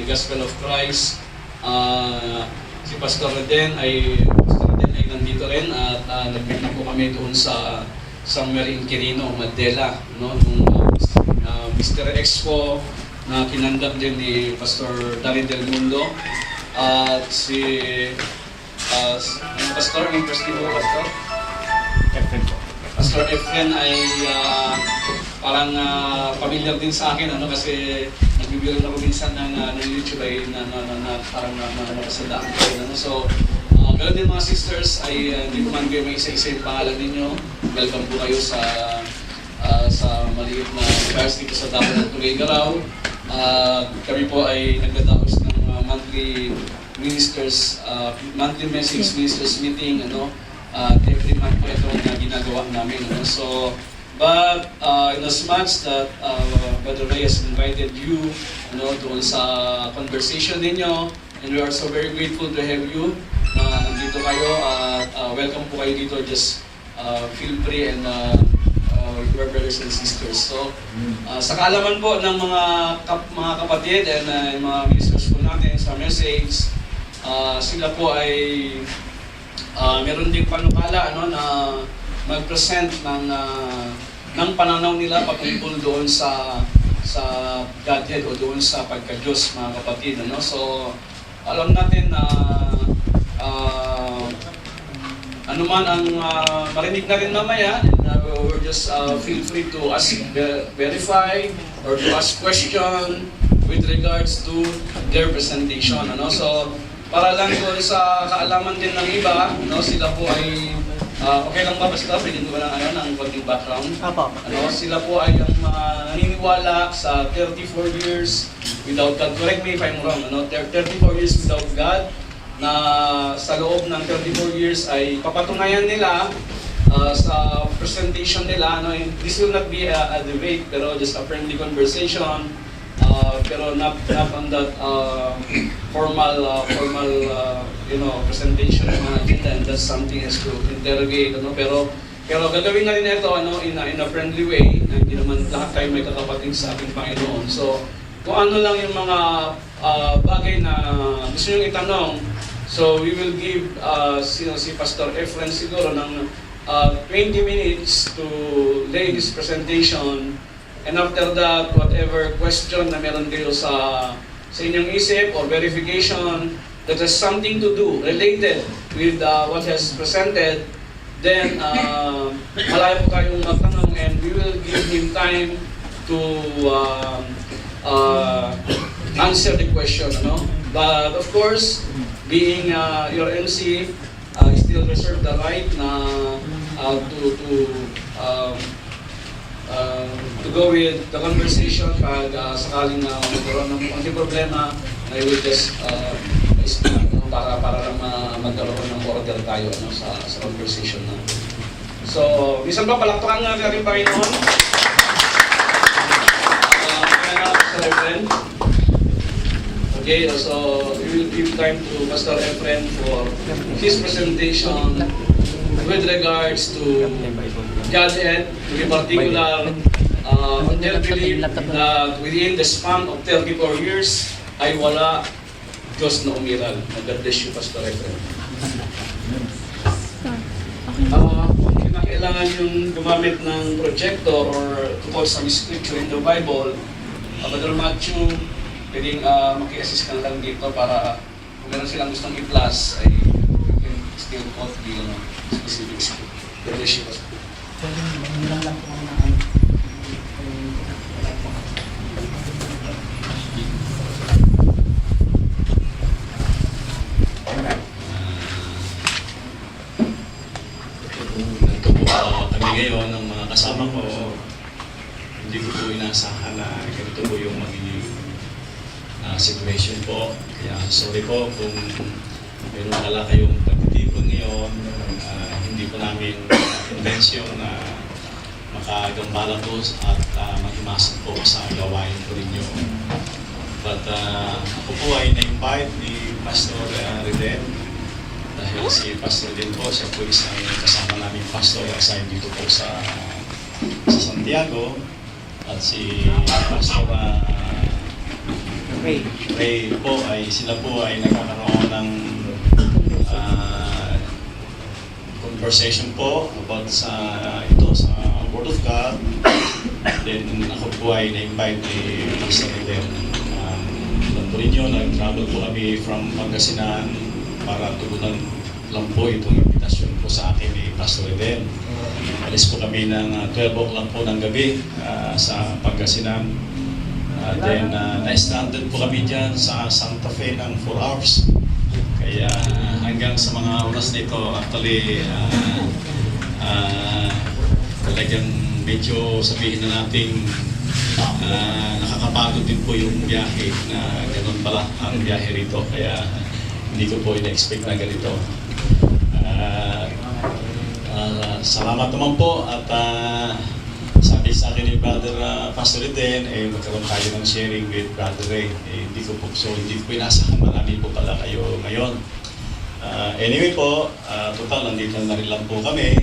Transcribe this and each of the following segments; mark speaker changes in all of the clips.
Speaker 1: Gospel of Christ. Si Pastor Reden ay nandito rin at nagpunta po kami doon sa somewhere in Quirino, Mandela, no? Nung Mr. Expo na kinandak din ni Pastor Darin Del Mundo at si Pastor, yung first name po, Pastor?
Speaker 2: Efren po.
Speaker 1: Pastor Efren ay parang familiar din sa akin, ano, kasi nagbibiro na ko minsan ng YouTube ay parang nakasandaan ko rin, ano. So, ganoon din mga sisters, ay hindi ko man kayo may isa-isa yung pangalan ninyo. Welcome po kayo sa maliit na class dito sa Davao ng Tuloy-Garaw. Kami po ay nagdadaos ng monthly ministers, monthly message ministers meeting, ano, every month po itong ginagawa namin, ano. So, but in as much that Brother Ray has invited you, ano, doon sa conversation ninyo, and we are so very grateful to have you. Nandito kayo at welcome po kayo dito. Just feel free and your brothers and sisters. So, sa kaalaman po ng mga kapatid and mga ministers po natin sa message, sila po ay meron ding panukala, ano, na mag-present ng pananaw nila patungkol doon sa Godhead o doon sa pagka-Diyos, mga kapatid, ano. So, alam natin na ano man ang marinig na rin mamaya, we're just feel free to ask, verify or to ask question with regards to their presentation, ano. So, para lang doon sa kaalaman din ng iba, no, sila po ay okay lang ba basta pwede ko lang ng konting background?
Speaker 2: Apo.
Speaker 1: Ano, sila po ay ang naniniwala sa 34 years without God. Correct me if I'm wrong, ano? 34 years without God, na sa loob ng 34 years ay papatunayan nila sa presentation nila, ano. This will not be a debate, pero just a friendly conversation, pero not on that formal presentation ng mga agenda, and that's something has to interrogate, ano. Pero gagawin na rin ito, ano, in a friendly way, na hindi naman lahat tayo may kakapating sa ating Panginoon. So, kung ano lang yung mga bagay na gusto nyo itanong, so we will give si Pastor Efren siguro ng 20 minutes to lay his presentation, and after that, whatever question na meron kayo sa inyong isip or verification that has something to do related with what has presented, then malayo po kayong magtanong, and we will give him time to answer the question, ano. But of course, being your MC, still reserve the right na to go with the conversation pag sakaling magkaroon ng konting problema, I will just speak, no, para lang magkaroon ng order tayo, no, sa conversation na. So, minsan ba palakpakan nga ating Panginoon? Pastor Efren. Okay, so we will give time to Pastor Efren for his presentation with regards to Godhead, to be particular on their belief that within the span of 34 years ay wala Diyos na umiral. God bless you, Pastor Efren. Kung kinakailangan yung gumamit ng projector or to quote some scripture in the Bible, Brother Matthew, pwedeng maki-assist ka lang dito para kung meron silang gustong i-plus ay you can still quote the specific scripture. God bless you, Pastor.
Speaker 3: Ito po kami ngayon ng mga kasama ko. Hindi ko po inasahan na ganito po yung magiging situation po. Kaya sorry po kung meron pala kayong pagtitipon ngayon. Hindi po namin intensyon na makagambala po at mag-imasok po sa gawain po ninyo. But ako po ay na-invite ni Pastor Reden dahil si Pastor Reden po, siya po isang kasama namin pastor assigned dito po sa Santiago, at si Pastor Ray po ay sila po ay nagkakaroon ng conversation po about sa Word of God. Then ako po ay na-invite ni Pastor Eden. Alam po ninyo, nag-travel po kami from Pangasinan para tugunan lang po itong invitation po sa akin ni Pastor Eden. Alis po kami ng 12 o'clock po ng gabi sa Pangasinan. Then na-stranded po kami dyan sa Santa Fe ng 4 hours. Kaya hanggang sa mga oras na ito, actually, talagang medyo sabihin na natin nakakapagod din po yung biyahe na ganun pala ang biyahe rito. Kaya hindi ko po ina-expect na ganito. Salamat naman po at sabi sa akin ni Brother Pastor Eden, magkaroon tayo ng sharing with Brother Ray. Hindi ko inasahan, marami po pala kayo ngayon. Anyway po, total, nandito na rin lang po kami.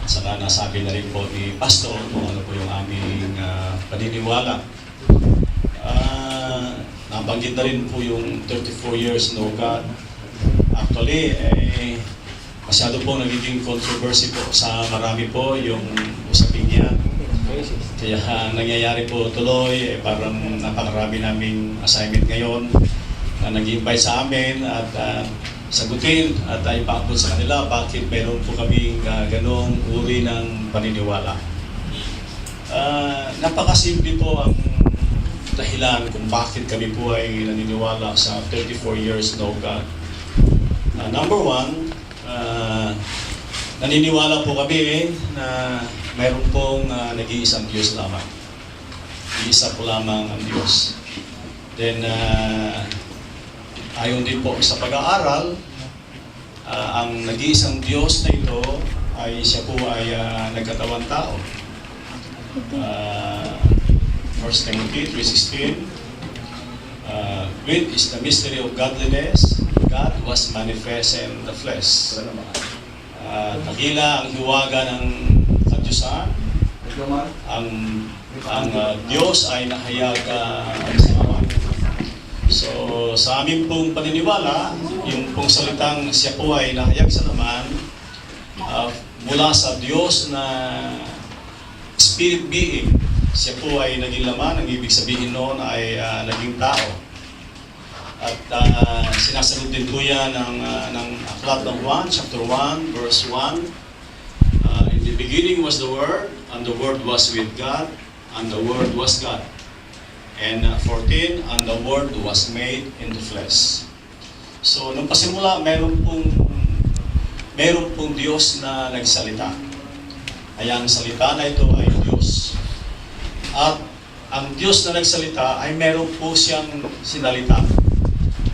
Speaker 3: At saka nasabi na rin po ni Pastor kung ano po yung aming paniniwala. Nabanggit na rin po yung 34 years no God. Actually, masyado po nagiging controversy po sa marami po yung usapin niya. Kaya nangyayari po tuloy, parang napakarami naming assignment ngayon na nag-invite sa amin at sagutin at ipaabot sa kanila bakit meron po kaming ganong uri ng paniniwala. Napakasimple po ang dahilan kung bakit kami po ay naniniwala sa 34 years no God. Number one, naniniwala po kami na mayroon pong nag-iisang Diyos lamang. Iisa po lamang ang Diyos. Then, ayon din po sa pag-aaral, ang nag-iisang Diyos na ito ay siya po ay nagkatawang tao. 1 Timothy 3:16, great is the mystery of godliness. God was manifest in the flesh. Dakila ang hiwaga ng kadyusan. Ang Diyos ay nahayag sa laman. So, sa amin pong paniniwala, yung pong salitang siya po ay nahayag sa laman, mula sa Diyos na spirit being, siya po ay naging laman. Ang ibig sabihin noon ay naging tao. At sinasagot din po yan ng aklat ng Juan, chapter 1, verse 1. In the beginning was the Word, and the Word was with God, and the Word was God. And 14, and the Word was made into flesh. So, nung pasimula, meron pong Diyos na nagsalita. Ay ang salita na ito ay Diyos. At ang Diyos na nagsalita ay meron po siyang sinalita.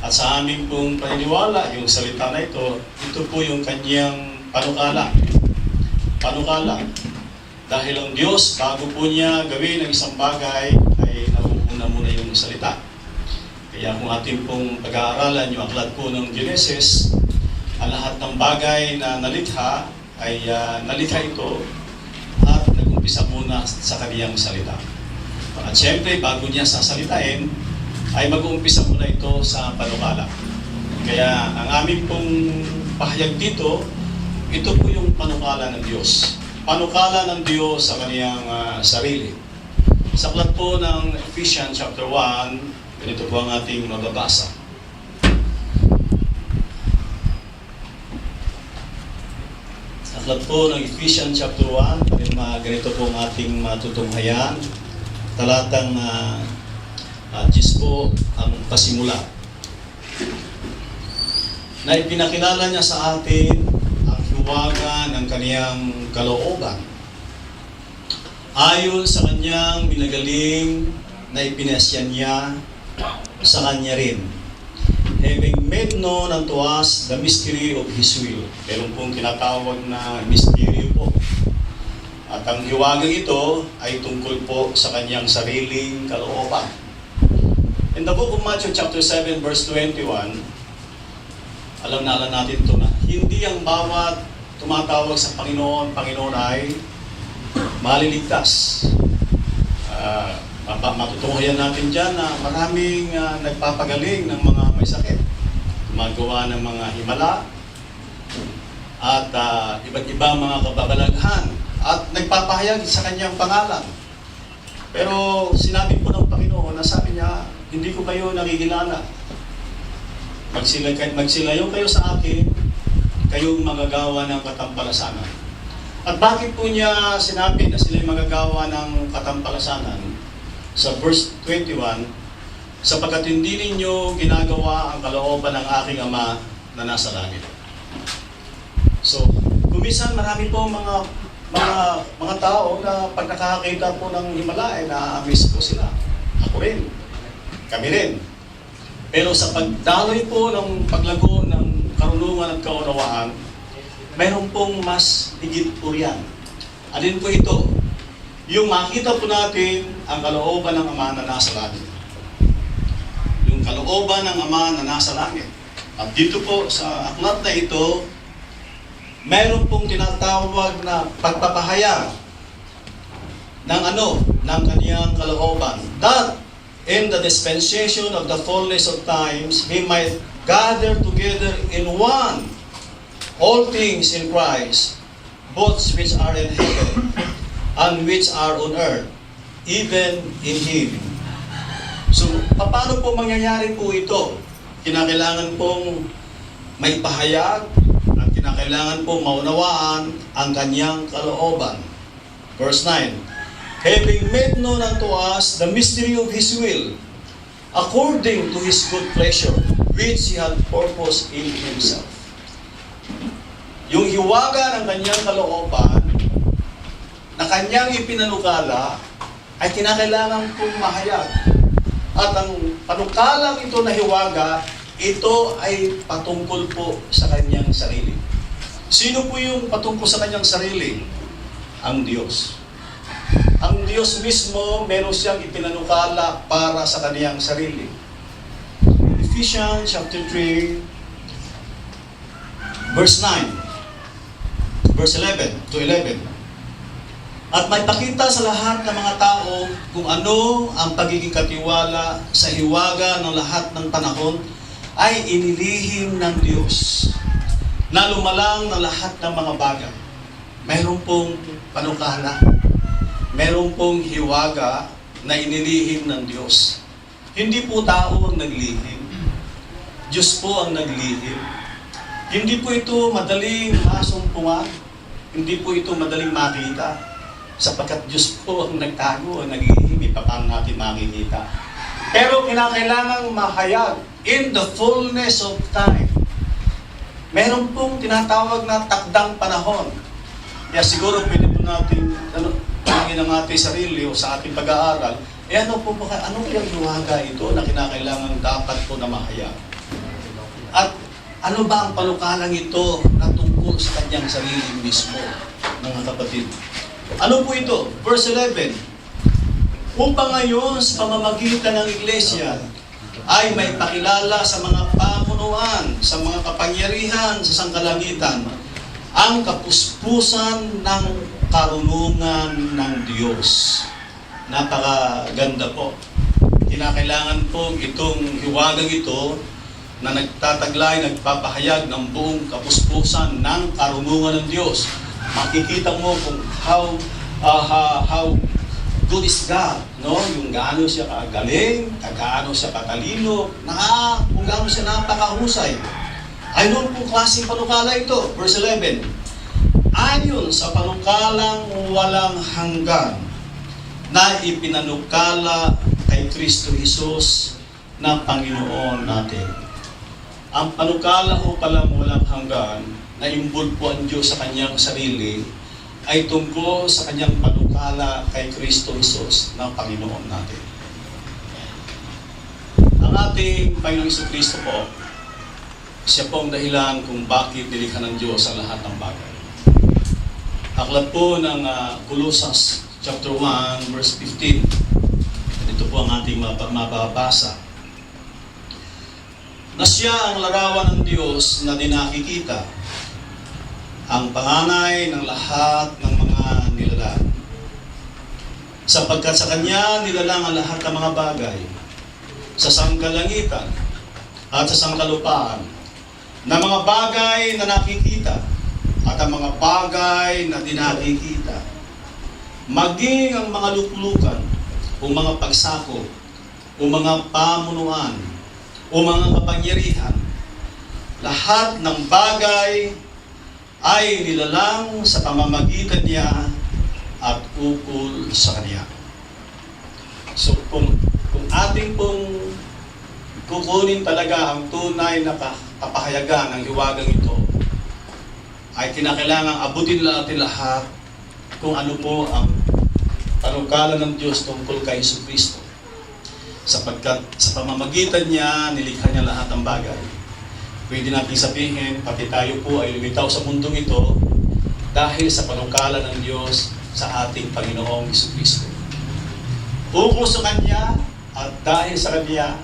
Speaker 3: At sa aming pong paniniwala, yung salita na ito po yung kanyang panukala. Panukala. Dahil ang Diyos, bago po niya gawin ang isang bagay, ay nauuna muna yung salita. Kaya kung ating pong pag-aaralan yung aklat po ng Genesis, ang lahat ng bagay na nalikha ay nalikha ito at nag-umpisa muna sa kaniyang salita. At syempre, bago niya sasalitain, ay mag-uumpisa muna ito sa panukala. Kaya ang aming pong pahayag dito, ito po yung panukala ng Diyos. Panukala ng Diyos sa kaniyang sarili. Sa aklat po ng Ephesians chapter 1, ganito po ang ating mababasa. Sa aklat po ng Ephesians chapter 1, ganito po ang ating matutunghayan. Talatang 10 po ang pasimula. Na ipinakilala niya sa atin ang hiwaga ng kaniyang kalooban. Ayon sa kanyang minagaling na ipinasya niya sa kanya rin. Having made known unto us the mystery of His will. Meron pong tinatawag na mystery po. At ang hiwagang ito ay tungkol po sa kanyang sariling kalooban. In the book of Matthew chapter 7 verse 21, alam natin ito na hindi ang bawat tumatawag sa Panginoon ay maliligtas.
Speaker 4: Matutuhayan natin dyan na maraming nagpapagaling ng mga may sakit. Gumagawa ng mga himala at iba't ibang mga kababalaghan at nagpapahayag sa kanyang pangalan. Pero sinabi po ng Panginoon na sabi niya, hindi ko kayo nakikilala. Magsilayo kayo sa akin, kayong magagawa ng katampalasanan. At bakit po niya sinabi na sila'y magagawa ng katampalasanan? Sa verse 21, sapagkat hindi ninyo ginagawa ang kalooban ng aking Ama na nasa langit. So, kumisan marami po mga tao na pag nakakakita po ng himala ay na-amaze po sila. Ako rin. Kami rin. Pero sa pagdaloy po ng paglago ng karunungan at kaunawaan, mayroon pong mas higit po yan. Alin po ito? Yung makita po natin ang kalooban ng Ama na nasa langit. Yung kalooban ng Ama na nasa langit. At dito po sa aklat na ito, mayroon pong tinatawag na pagpapahayag ng kaniyang kalooban. That in the dispensation of the fullness of times, He might gather together in one all things in Christ, both which are in heaven and which are on earth, even in Him. So, paano po mangyayari po ito? Kinakailangan pong may pahayag at kinakailangan pong maunawaan ang kanyang kalooban. Verse 9, having made known unto us the mystery of His will, according to His good pleasure, which He had purposed in Himself. Yung hiwaga ng kanyang kalooban na kanyang ipinanukala ay kinakailangan pong mahayag. At ang panukalang ito na hiwaga, ito ay patungkol po sa kanyang sarili. Sino po yung patungkol sa kanyang sarili? Ang Diyos. Ang Diyos mismo, meron siyang ipinanukala para sa kanyang sarili. Ephesians chapter 3, verse 9, verse 11 to 11. At may pakita sa lahat ng mga tao kung ano ang pagiging katiwala sa hiwaga ng lahat ng panahon ay inilihim ng Diyos na lumalang ng lahat ng mga bagay. Mayroon pong panukala, mayroon pong hiwaga na inilihim ng Diyos. Hindi po tao ang naglihim, Diyos po ang naglihim. Hindi po ito madaling masumpungan, hindi po ito madaling makita. Sapagkat Diyos po ang nagtago, ang naglihim, paano natin makikita. Pero kinakailangang mahayag in the fullness of time. Meron pong tinatawag na takdang panahon. Kaya siguro pwede po natin tanungin ang ating sarili o sa ating pag-aaral, ano kayang hiwaga ito na kinakailangan dapat po na mahayag? At ano ba ang panukalang ito na tungkol sa kanyang sarili mismo, mga kapatid? Ano po ito? Verse 11. Upang ngayon sa pamamagitan ng iglesia ay may pakilala sa mga pamunuan, sa mga kapangyarihan sa sangkalangitan, ang kapuspusan ng karunungan ng Diyos. Napakaganda po. Kinakailangan po itong hiwagang ito na nagtataglay, nagpapahayag ng buong kapuspusan ng karunungan ng Diyos. Makikita mo kung how good is God, no? Yung gaano siya kagaling, gaano siya katalino, kung gaano siya napakahusay. Ayon po klaseng panukala ito, verse 11. Ayon sa panukalang walang hanggan na ipinanukala kay Kristo Jesus na Panginoon natin. Ang panukala o palang walang hanggan na involve po ang Diyos sa kanyang sarili ay tungkol sa kanyang panukala kay Kristo Jesus na Panginoon natin. Ang ating Panginoong Kristo po, siya po ang dahilan kung bakit nilikha ng Diyos ang lahat ng bagay. Aklat po ng Colossus chapter 1 verse 15. Ito po ang ating mababasa. Na siya ang larawan ng Diyos na di nakikita, ang panganay ng lahat ng mga nilalang. sapagkat sa Kanya nilalang ang lahat ng mga bagay sa sangkalangitan at sa sangkalupaan, na mga bagay na nakikita at ang mga bagay na di nakikita, maging ang mga luklukan o mga pagsako o mga pamunuan o mga kapangyarihan. Lahat ng bagay ay nilalang sa pamamagitan niya at ukol sa Kanya. So kung ating pong kukunin talaga ang tunay na kapahayagan ng hiwagang ito, ay kinakailangan abutin natin lahat kung ano po ang panukala ng Diyos tungkol kay Jesucristo. Sapagkat sa pamamagitan niya, nilikha niya lahat ng bagay. Pwede natin sabihin, pati tayo po ay lumitaw sa mundong ito dahil sa panukala ng Diyos sa ating Panginoong Jesucristo. Ukol sa Kanya at dahil sa Kanya,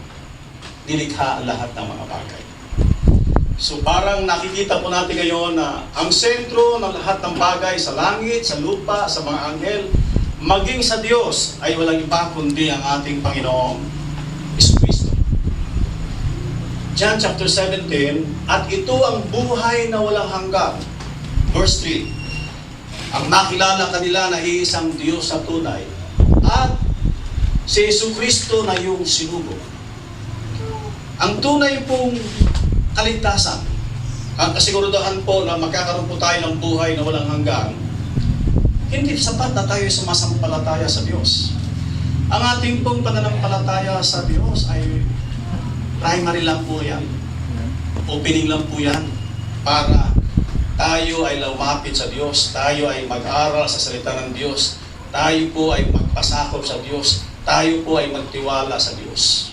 Speaker 4: nilikha ang lahat ng mga bagay. So parang nakikita po natin ngayon na ang sentro ng lahat ng bagay sa langit, sa lupa, sa mga anghel, maging sa Diyos ay walang iba kundi ang ating Panginoong Jesucristo. John chapter 17, at ito ang buhay na walang hanggan. Verse 3, ang makilala kanila na iisang Diyos sa tunay at si Jesucristo na yung sinugo. Ang tunay pong kaligtasan, ang kasiguraduhan po na magkakaroon po tayo ng buhay na walang hanggan, hindi sapat na tayo sumasampalataya sa Diyos. Ang ating pong pananampalataya sa Diyos ay primary lang po yan. Opening lang po yan para tayo ay lumapit sa Diyos, tayo ay mag-aral sa salita ng Diyos, tayo po ay magpasakop sa Diyos, tayo po ay magtiwala sa Diyos.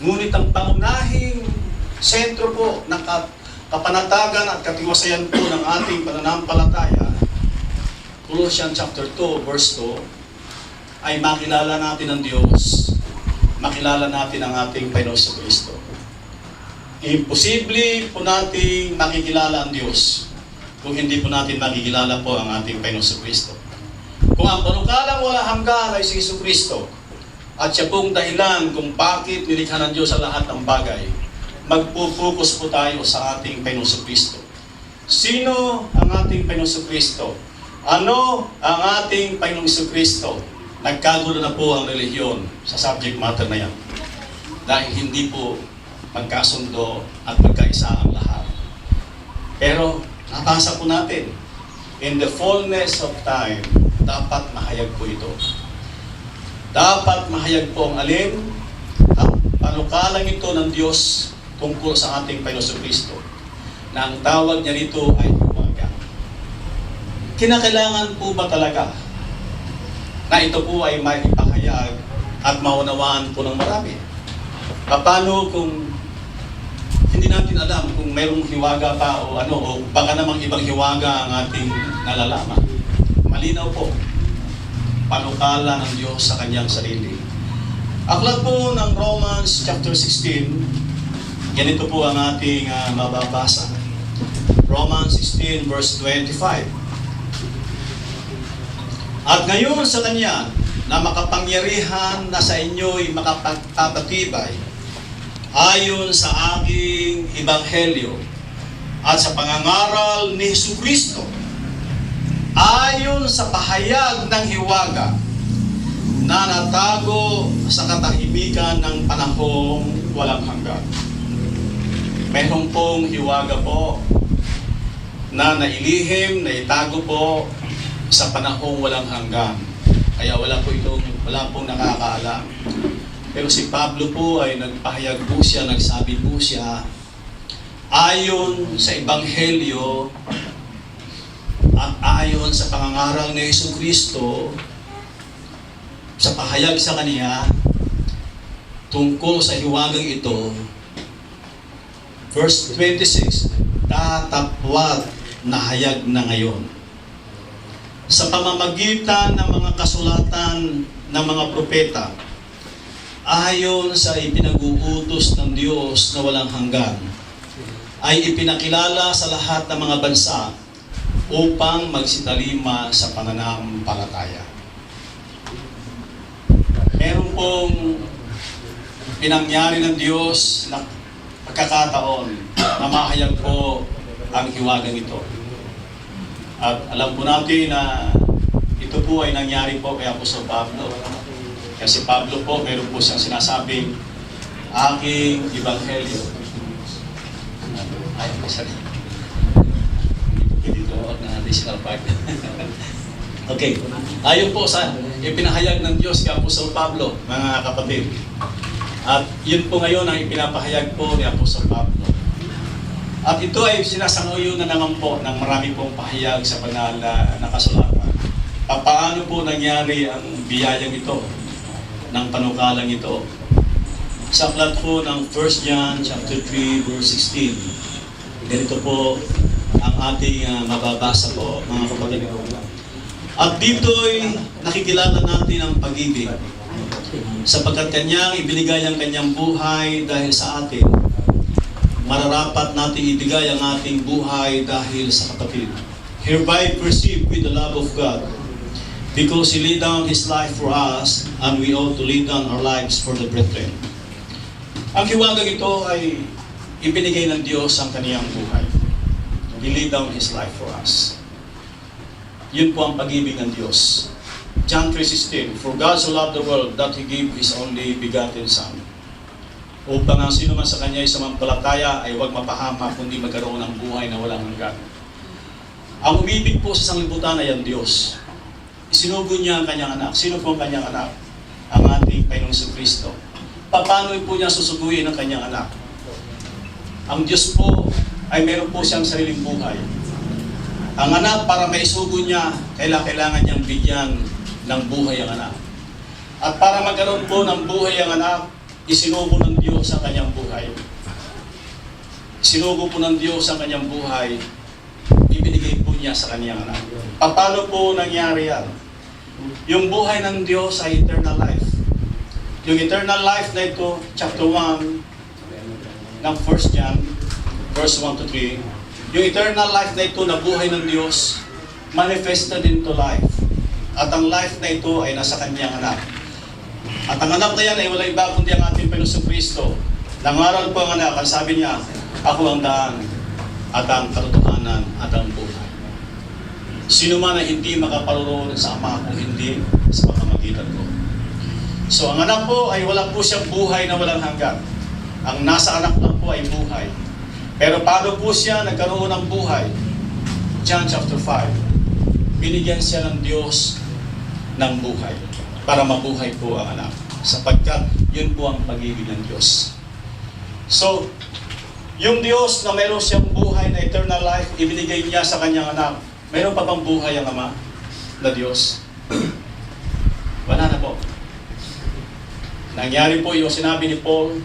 Speaker 4: Ngunit ang pangunahing sentro po ng kapanatagan at katiwasayan po ng ating pananampalataya, Colossians chapter 2, verse 2, ay makilala natin ang Diyos, makilala natin ang ating Panginoong Jesucristo. Imposible po nating makikilala ang Diyos kung hindi po natin makikilala po ang ating Panginoong Jesucristo. Kung ang panukalang wala hanggan ay si Jesucristo, at siya pong dahilan kung bakit nilikha ng Diyos sa lahat ng bagay, magpupokus po tayo sa ating Panginoong Jesucristo. Sino ang ating Panginoong Jesucristo? Ano ang ating Panginoong Jesucristo? Nagkagulo na po ang relihiyon sa subject matter na yan. Dahil hindi po magkasundo at magkaisa ang lahat. Pero nabasa po natin, in the fullness of time, dapat mahayag po ito. Dapat mahayag po ang alin, ang panukalang ito ng Diyos tungkol sa ating Panginoong Jesucristo, na ang tawag niya rito ay hiwaga. Kinakailangan po ba talaga na ito po ay may ipahayag at maunawaan po ng marami? Paano kung hindi natin alam kung mayroong hiwaga pa o ano, o baka namang ibang hiwaga ang ating nalalaman? Malinaw po, panukala ng Diyos sa kanyang sarili. Aklat po ng Romans chapter 16, ganito po ang ating mababasa. Romans 16 verse 25. At ngayon sa Kanya na makapangyarihan na sa inyo'y makapagpapatibay ayon sa aking ebanghelyo at sa pangangaral ni Jesucristo, ayon sa pahayag ng hiwaga na natago sa katahimikan ng panahong walang hanggan. Mayroon pong hiwaga po na nailihim, na itago po sa panahong walang hanggan. Kaya wala pong nakakaalam. Pero si Pablo po ay nagpahayag po siya, nagsabi po siya, ayon sa ebanghelyo at ayon sa pangangaral ni Jesucristo, sa pahayag sa Kanya tungkol sa hiwagang ito, verse 26, tatapwat na hayag na ngayon sa pamamagitan ng mga kasulatan ng mga propeta, ayon sa ipinag-uutos ng Diyos na walang hanggan, ay ipinakilala sa lahat ng mga bansa upang magsitalima sa pananampalataya. pong pinangyari ng Diyos na pagkakataon na mahayag po ang hiwagang ito. At alam po natin na ito po ay nangyari po kay Apostol Pablo. Kasi Pablo po, meron po siyang sinasabing, aking ebanghelyo. Ay, sorry. Dito na additional part. Okay. Ayon po sa ipinahayag ng Diyos kay Apostol Pablo, mga kapatid. At yun po ngayon ang ipinapahayag po ni Apostol Pablo. At ito ay sinasanguyo na naman po ng marami pong pahayag sa banal na kasulatan. Paano po nangyari ang biyayang ito, ng panukalang ito? Sa aklat po ng 1 John chapter 3 verse 16. Ganito po ang ating mababasa po, mga kapatid. At dito'y nakikilala natin ang pag-ibig, sapagkat Kanyang ibinigay ang Kanyang buhay dahil sa atin. Mararapat natin ibigay ang ating buhay dahil sa kapatid. Hereby perceive with the love of God, because He laid down His life for us, and we ought to lay down our lives for the brethren. Ang hiwagang ito ay ibinigay ng Diyos ang Kaniyang buhay. He laid down His life for us. Yun po ang pag-ibig ng Diyos. John 3:16, for God so loved the world that He gave His only begotten Son, upang ang sino man sa Kanya ay sumampalataya ay huwag mapahama, kundi magkaroon ng buhay na walang hanggan. Ang umibig po sa sanglibutan ay ang Diyos. Isinugo niya ang Kanyang anak. Sino po ang Kanyang anak? Ang ating Panginoong Kristo. Paano po niya susuguin ang Kanyang anak? Ang Diyos po ay meron po siyang sariling buhay. Ang anak, para maisugo niya, kailangan niyang bigyan ng buhay ang anak. At para magkaroon po ng buhay ang anak, isinugo ng Diyos ang kanyang buhay. Isinugo po ng Diyos ang kanyang buhay, ibinigay po niya sa kanyang anak. Paano po nangyari yan? Yung buhay ng Diyos ay eternal life. Yung eternal life na ito, chapter 1 ng 1 John, verse 1 to 3, yung eternal life na ito na buhay ng Diyos, manifested into life. At ang life na ito ay nasa Kanyang anak. At ang anak na yan ay wala iba kundi ang ating Panginoong Kristo. Nangaral po ang anak, ang sabi niya, ako ang daan, at ang katotohanan, at ang buhay. Sino man ay hindi makaparoon sa Ama kung hindi sa pamamagitan ko. So ang anak po ay wala po siyang buhay na walang hanggan. Ang nasa anak lang po ay buhay. Pero paano po siya nagkaroon ng buhay? John chapter 5. Binigyan siya ng Diyos ng buhay para mabuhay po ang anak. Sapagkat yun po ang pag-ibig ng Diyos. So, yung Diyos na meron siyang buhay na eternal life, ibinigay niya sa kanyang anak. Meron pa bang buhay ang Ama na Diyos? Wala na po. Nangyari po yung sinabi ni Paul,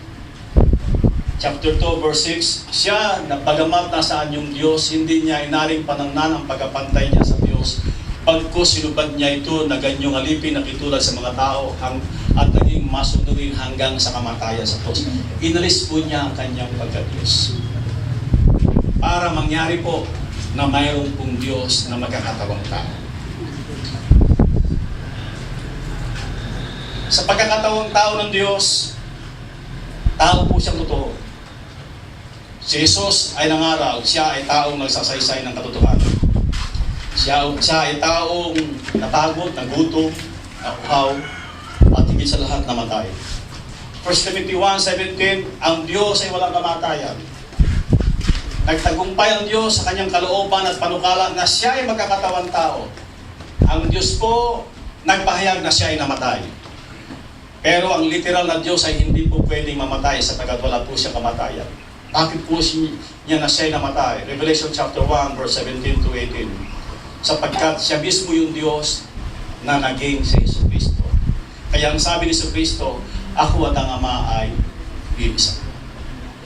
Speaker 4: chapter 2, verse 6, siya na bagamat nasaan yung Diyos, hindi niya inaring panangnan ang pagkapantay niya sa Diyos. Pagkus sinubad niya ito na ganyong alipin na kitulad sa mga tao at naging masunurin hanggang sa kamatayan sa krus. Inalis po niya ang kanyang pagka-Diyos. Para mangyari po na mayroon pong Diyos na magkakatawang tao. Sa pagkakatawang tao ng Diyos, tao po siyang totoo. Si Jesus ay nangaral, siya ay taong nagsasaysay ng katotohanan. Siya ay taong napagod, nagutom, nakuhaw, at higit sa lahat namatay. 1 Timothy 1:17, ang Diyos ay walang kamatayan. Nagtagumpay ang Diyos sa kanyang kalooban at panukala na siya ay magkakatawang tao. Ang Diyos po nagpahayag na siya ay namatay. Pero ang literal na Diyos ay hindi po pwedeng mamatay sapagkat wala po siyang kamatayan. Bakit po niya na siya ay namatay? Revelation chapter 1 verse 17 to 18. Sapagkat siya mismo yung Diyos na naging si Jesucristo. Kaya ang sabi ni Jesucristo, ako at ang Ama ay iisa.